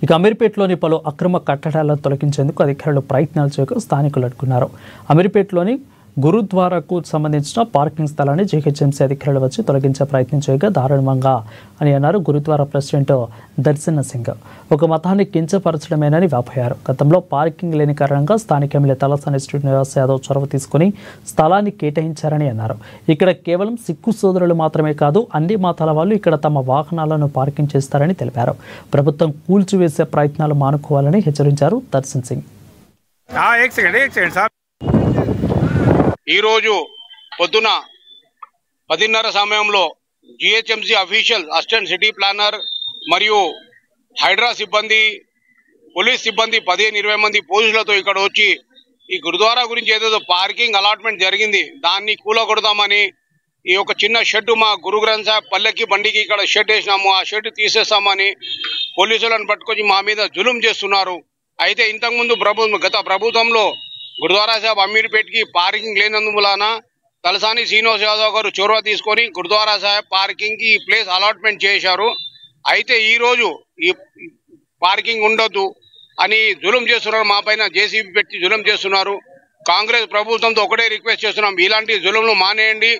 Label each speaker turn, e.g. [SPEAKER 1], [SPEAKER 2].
[SPEAKER 1] ఇక అమీర్పేటలోని పలు అక్రమ కట్టడాలను తొలగించేందుకు అధికారులు ప్రయత్నాలు చేయగా స్థానికులు అడ్డుకున్నారు. అమీర్పేటలోని గురుద్వారాకు సంబంధించిన పార్కింగ్ స్థలాన్ని జీహెచ్ఎంసీ అధికారులు వచ్చి తొలగించే ప్రయత్నం చేయగా దారుణంగా అని అన్నారు గురుద్వారా ప్రెసిడెంట్ దర్శన్ సింగ్. ఒక మతాన్ని కించపరచడమేనని వాపోయారు. గతంలో పార్కింగ్ లేని కారణంగా స్థానిక ఎమ్మెల్యే తలసాని శ్రీనివాస్ యాదవ్ చొరవ తీసుకుని స్థలాన్ని కేటాయించారని అన్నారు. ఇక్కడ కేవలం సిక్కు సోదరులు మాత్రమే కాదు, అన్ని మతాల వాళ్ళు ఇక్కడ తమ వాహనాలను పార్కింగ్ చేస్తారని తెలిపారు. ప్రభుత్వం కూల్చివేసే ప్రయత్నాలు మానుకోవాలని హెచ్చరించారు దర్శన్ సింగ్.
[SPEAKER 2] ఈరోజు పొద్దున 10:30 సమయంలో GHMC official assistant city planar మరియు హైడ్రా సిబ్బంది, పోలీస్ సిబ్బంది 15-20 మంది పోలీసులతో ఇక్కడ వచ్చి ఈ గురుద్వారా గురించి ఏదేదో పార్కింగ్ అలాట్మెంట్ జరిగింది, దాన్ని కూలగొడదామని ఈ యొక్క చిన్న షెడ్ మా గురు గ్రంథ్ సాహెబ్ పల్లెకి బండికి ఇక్కడ షెడ్ వేసినాము, ఆ షెడ్ తీసేస్తామని పోలీసులను పట్టుకొని మా మీద జులుం చేస్తున్నారు. అయితే ఇంతకుముందు గత ప్రభుత్వంలో గురుద్వారా సాహెబ్ అమీర్పేట్కి పార్కింగ్ లేనందువలన తలసాని శ్రీనివాస్ యాదవ్ గారు చొరవ తీసుకొని గురుద్వారా సాహెబ్ పార్కింగ్కి ఈ ప్లేస్ అలాట్మెంట్ చేశారు. అయితే ఈరోజు ఈ పార్కింగ్ ఉండొద్దు అని జులుం చేస్తున్నారు, మా పైన జేసీబీ పెట్టి జులుం చేస్తున్నారు. కాంగ్రెస్ ప్రభుత్వంతో ఒకటే రిక్వెస్ట్ చేస్తున్నాం, ఇలాంటి జులుంలు మానేయండి.